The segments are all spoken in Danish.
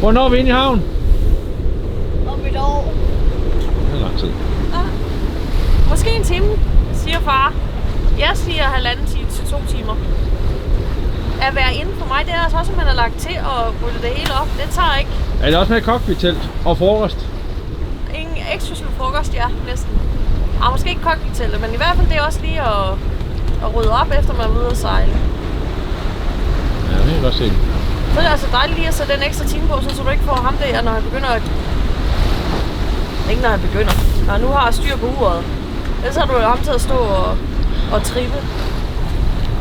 Hvornår er vi inde i havn? Om et år. Det er lang tid. Ja. Måske en time, siger far. Jeg siger 1,5 time til 2 timer. At være inde for mig, det er altså også, at man har lagt til at rydde det hele op. Det tager ikke. Er det også med cockpit-telt og frokost? Ingen eksklusiv frokost, ja, næsten. Måske ikke cockpit-teltet, men i hvert fald det er også lige at rydde op, efter man er ude at sejle. Ja, det kan jeg godt se. Så er det altså dejligt lige at sætte den ekstra time på, så du ikke får ham der, når han begynder at... Ikke når han begynder. Når han nu har styr på uret. Ellers har du jo ham til at stå og trippe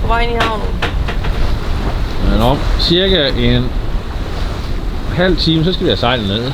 på vej ind i havnen. Men om cirka en halv time, så skal vi have sejlet ned. Ja.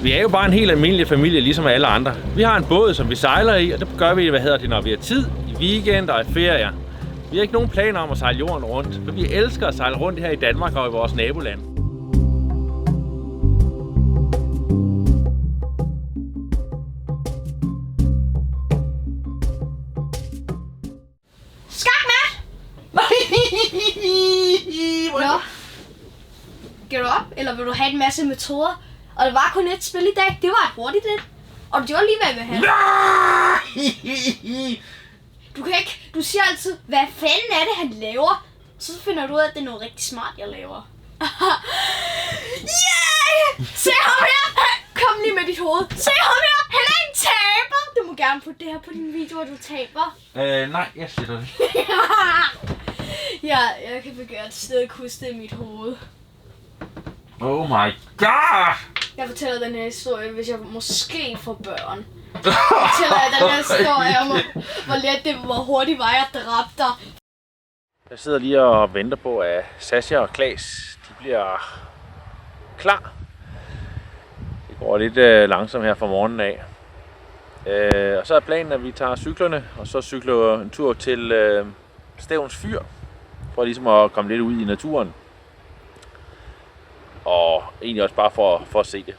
Vi er jo bare en helt almindelig familie, ligesom alle andre. Vi har en båd, som vi sejler i, og det gør vi, når vi har tid, i weekender og i ferier. Vi har ikke nogen planer om at sejle jorden rundt, for vi elsker at sejle rundt her i Danmark og i vores naboland. Skak, Matt! Nå. Giver du op, eller vil du have en masse metoder? Og det var kun et spil i dag. Det var et hurtigt et. Og det var lige, hvad jeg vil have. Du kan ikke... Du siger altid, hvad fanden er det, han laver? Så finder du ud af, at det er noget rigtig smart, jeg laver. Yeah! Se ham her! Kom lige med dit hoved. Se ham her! Han er en taber! Du må gerne putte det her på din video, hvor du taber. Nej, jeg siger det. Ja, jeg kan begynde stadig huske det i mit hoved. Oh my god! Jeg fortæller den her historie, hvis jeg måske får børn. Jeg fortæller den her historie om, hvor hurtigt var jeg dræbte dig. Jeg sidder lige og venter på, at Sasha og Klaas de bliver klar. Det går lidt langsomt her fra morgenen af. Og så er planen, at vi tager cyklerne, og så cykler en tur til Stevns Fyr, for ligesom at komme lidt ud i naturen. Og egentlig også bare for at se det.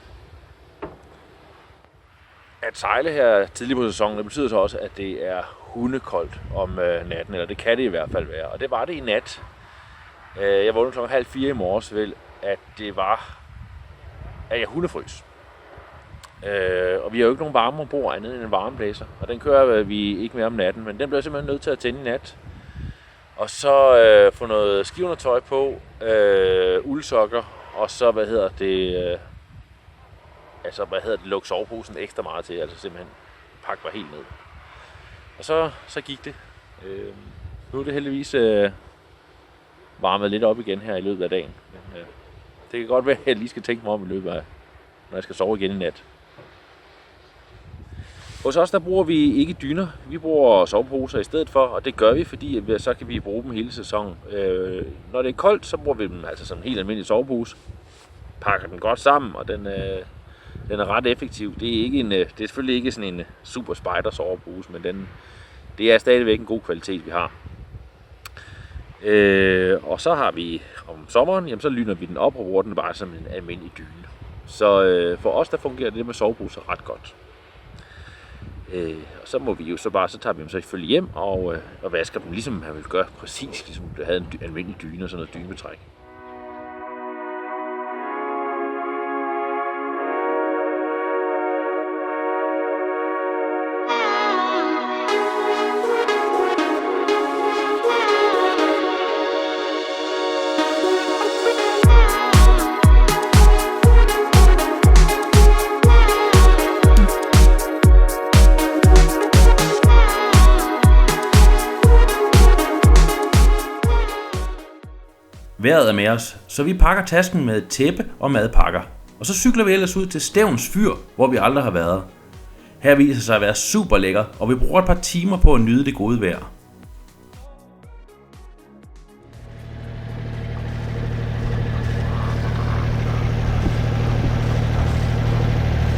At sejle her tidligt på sæsonen, det betyder så også, at det er hundekoldt om natten, eller det kan det i hvert fald være. Og det var det i nat. Jeg vågnede kl. 3:30 i morges, vel, at jeg hundefrøs. Og vi har jo ikke nogen varme ombord andet end en varmeblæser. Og den kører vi ikke mere om natten, men den bliver simpelthen nødt til at tænde i nat. Og så få noget skiundertøj på, uldsokker, og så lukke soveposen ekstra meget til, altså simpelthen pakke mig helt ned. Og så gik det. Nu er det heldigvis varmet lidt op igen her i løbet af dagen. Men det kan godt være, at jeg lige skal tænke mig om i løbet af, når jeg skal sove igen i nat. Hos os der bruger vi ikke dyner, vi bruger soveposer i stedet for, og det gør vi, fordi så kan vi bruge dem hele sæsonen. Når det er koldt, så bruger vi dem altså som en helt almindelig sovepose. Pakker den godt sammen, og den er ret effektiv. Det er selvfølgelig ikke sådan en super spider sovepose, men det er stadigvæk en god kvalitet, vi har. Og så har vi om sommeren, jamen, så lyner vi den op og bruger den bare som en almindelig dyne. Så for os der fungerer det med soveposer ret godt. Og så må vi jo så tager vi dem selvfølgelig hjem og vasker dem, ligesom man vil gøre præcis, ligesom du havde en almindelig dyne og sådan noget dynebetræk. Vejret er med os, så vi pakker tasken med et tæppe og madpakker. Og så cykler vi ellers ud til Stevns Fyr, hvor vi aldrig har været. Her viser sig at være super lækker, og vi bruger et par timer på at nyde det gode vejr.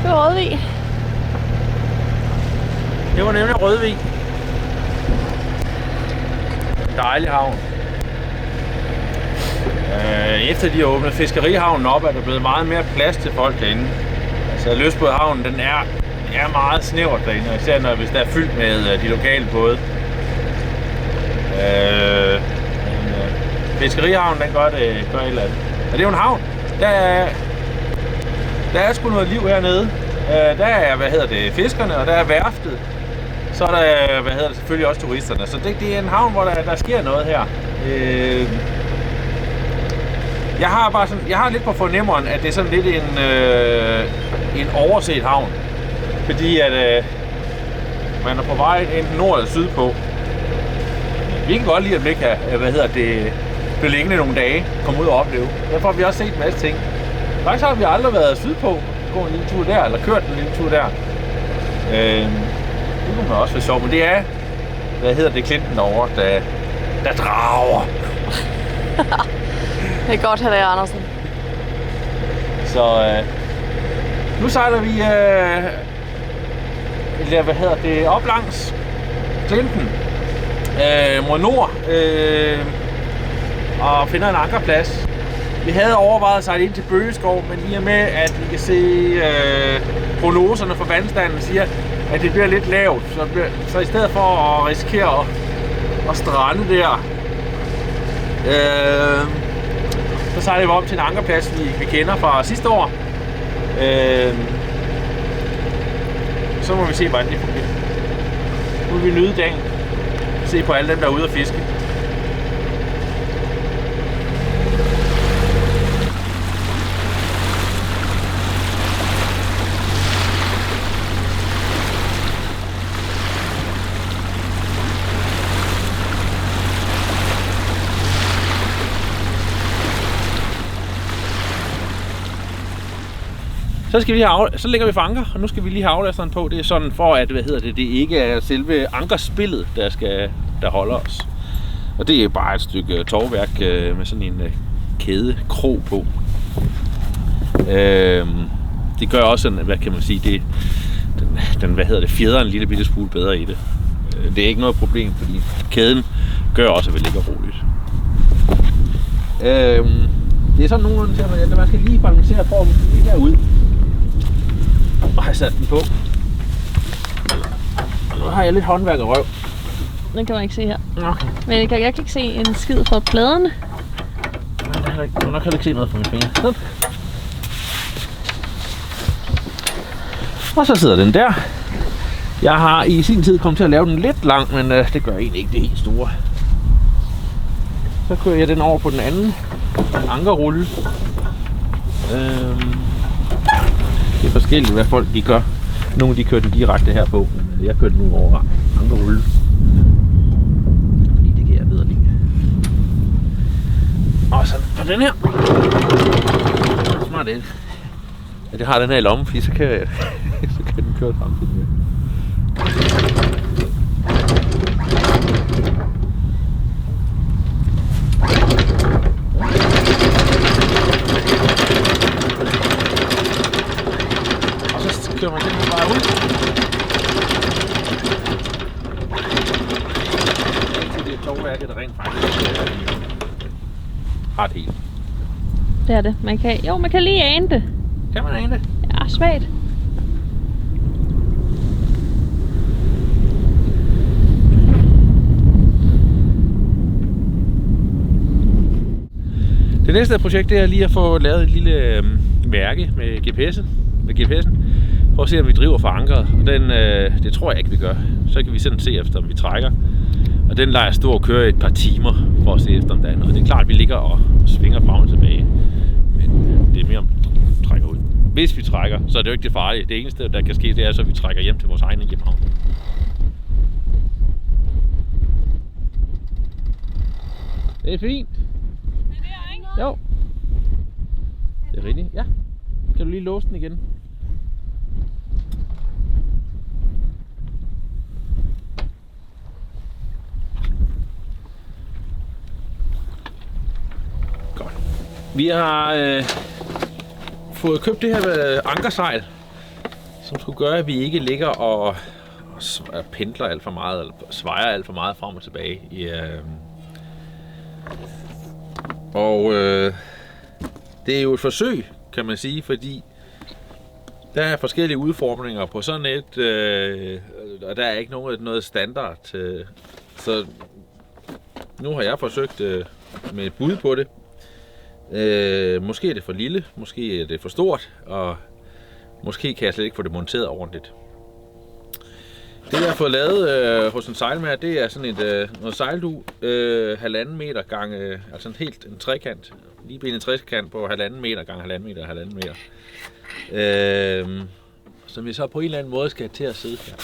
Det var Rødvig. Det var nemlig Rødvig. Dejlig havn. efter de har åbnet fiskerihavnen op, er der blevet meget mere plads til folk derinde. Altså lystbådehavnen, den er meget snævert derinde, især hvis der er fyldt med de lokale både. Fiskerihavnen, den gør et eller andet. Og det er jo en havn. Der er sgu noget liv hernede. Der er, fiskerne, og der er værftet. Så er der, selvfølgelig også turisterne. Så det er en havn, hvor der sker noget her. Jeg har lidt på fornemmeren, at det er sådan lidt en overset havn. Fordi at man er på vej enten nord eller syd på. Vi kan godt lide, at vi ikke kan, blive liggende nogle dage, komme ud og opleve. Derfor har vi også set en masse ting. Faktisk har vi aldrig været sydpå, gå en lille tur der, eller kørt en lille tur der. Det kunne man også være sjovt, men det er, Klinten derovre, der drager. Det er godt, han er Andersen. Så nu sejler vi op langs Klinten mod nord og finder en ankerplads. Vi havde overvejet at sejle ind til Bøgeskov, men i og med at vi kan se prognoserne for vandstanden siger, at det bliver lidt lavt, så i stedet for at risikere at strande der, så sejler vi op til en ankerplads, vi kender fra sidste år. Så må vi se, hvordan det fungerer. Nu vil vi nyde dagen. Se på alle dem, der er ude at fiske. Så lægger vi for anker, og nu skal vi lige have aflasteren på. Det er sådan for, at det ikke er selve ankerspillet, der holder os. Og det er bare et stykke tovværk med sådan en kædekrog på. Det gør også sådan, fjeder en lille bitte smule bedre i det. Det er ikke noget problem, fordi kæden gør også, at vi ligger roligt. Det er sådan nogenlunde til, at man skal lige balancere formen lige herud. Og har jeg sat den på. Nu har jeg lidt håndværk og røv. Den kan man ikke se her. Okay. Men jeg kan ikke se en skid fra pladerne. Du nok kan ikke se noget fra mine fingre. Sådan. Og så sidder den der. Jeg har i sin tid kommet til at lave den lidt lang, men det gør egentlig ikke det helt store. Så kører jeg den over på den anden ankerrulle. Det er forskelligt, hvad folk de gør. Nogle de kører den direkte her på, men jeg kører den nu over ankerrulle. Fordi det kan jeg bedre lide. Og så på den her. Smart det. Ja, det har den her i lommen, fordi så kan den køre samtidig med. Kører man den bare ud. Det er tovværket, der rent faktisk ret helt. Det er det. Man kan lige ane det. Kan man ane det? Ja, svagt. Det næste projekt det er lige at få lavet et lille mærke med GPS'en. Prøv at se, om vi driver for ankeret. Og det tror jeg ikke, vi gør. Så kan vi sådan se efter, om vi trækker. Og den lader jeg stå og køre et par timer for at se efter, om der er noget. Det er klart, at vi ligger og svinger frem og tilbage. Men det er mere, om vi trækker ud. Hvis vi trækker, så er det jo ikke det farlige. Det eneste, der kan ske, det er, så vi trækker hjem til vores egen hjemhavn. Det er fint. Det er der, ikke? Jo. Det er rigtigt. Ja. Kan du lige låse den igen? Godt. Vi har fået købt det her ankersejl, som skulle gøre, at vi ikke ligger og pendler alt for meget, eller svejer alt for meget frem og tilbage. det er jo et forsøg, kan man sige, fordi der er forskellige udformninger på sådan et, og der er ikke noget standard. Så nu har jeg forsøgt med et bud på det. Måske er det for lille, måske er det for stort, og måske kan jeg slet ikke få det monteret ordentligt. Det jeg har fået lavet hos en sejlmager, det er sådan et noget sejldu, 1,5 meter gange, altså en trekant, lige benet trekant på 1,5 meter gange 1,5 meter, 1,5 meter. Som vi så på en eller anden måde skal til at sidde her.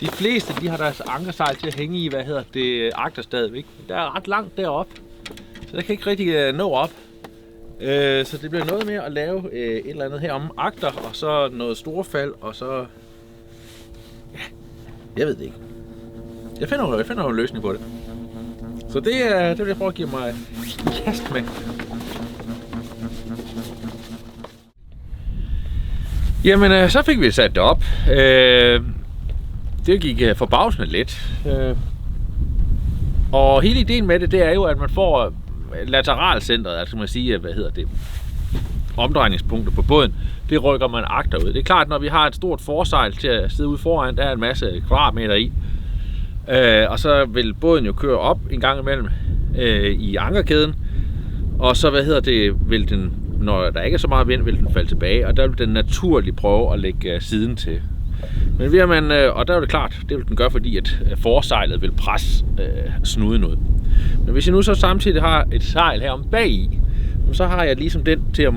De fleste, de har deres ankersejl til at hænge i, agterstavet, ikke? Der er ret langt deroppe, så der kan ikke rigtig nå op. Så det bliver noget med at lave et eller andet her om agter, og så noget storfald, og så... Ja, jeg ved det ikke. Jeg finder en løsning på det. Så det vil jeg prøve at give mig kast med. Jamen, så fik vi sat det op. Det gik forbavsende let. Og hele ideen med det er jo, at man får lateralcentret, altså man sige, omdrejningspunkter på båden, det rykker man agterud. Det er klart, når vi har et stort forsejl til at sidde ude foran, der er en masse kvadratmeter i. Og så vil båden jo køre op en gang imellem i ankerkæden, og så vil den, når der ikke er så meget vind, vil den falde tilbage, og der vil den naturligt prøve at lægge siden til. Men og der er det klart, det vil den gøre, fordi at forsejlet vil presse snuden ud. Men hvis jeg nu så samtidig har et sejl her om bag i, så har jeg ligesom den til at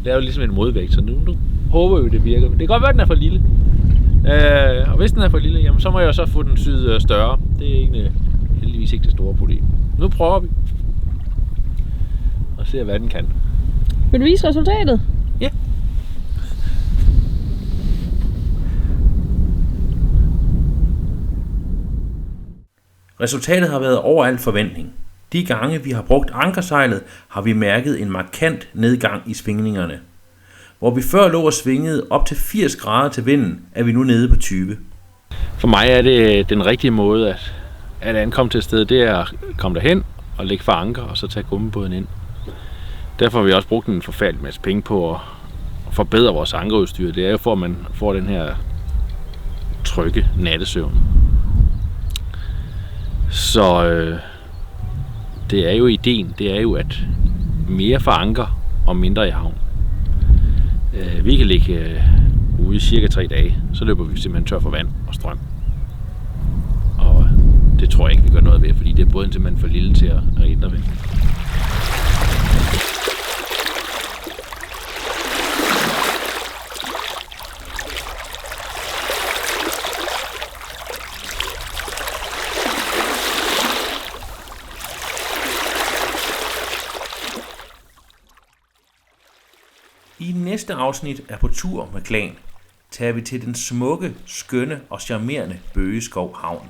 lave ligesom en modvægt, så nu håber vi, det virker. Men det kan godt være, at den er for lille. Og hvis den er for lille, jamen, så må jeg jo så få den syet større. Det er egentlig heldigvis ikke det store problem. Nu prøver vi og ser, hvad den kan. Vil du vise resultatet? Ja. Resultatet har været over al forventning. De gange vi har brugt ankersejlet, har vi mærket en markant nedgang i svingningerne. Hvor vi før lå og svingede op til 80 grader til vinden, er vi nu nede på 20. For mig er det den rigtige måde at ankomme til et sted, det er at komme derhen og lægge for anker, og så tage gummibåden ind. Derfor har vi også brugt en forfærdelig masse penge på at forbedre vores ankerudstyr. Det er jo for, at man får den her trygge nattesøvn. Så det er jo ideen, det er jo at mere for anker og mindre i havn. Vi kan ligge ude i cirka 3 dage, så løber vi simpelthen tør for vand og strøm. Og det tror jeg ikke, vi gør noget ved, fordi det er båden simpelthen for lille til at ændre ved. I næste afsnit er på tur med Klan tager vi til den smukke, skønne og charmerende Bøgeskov Havn.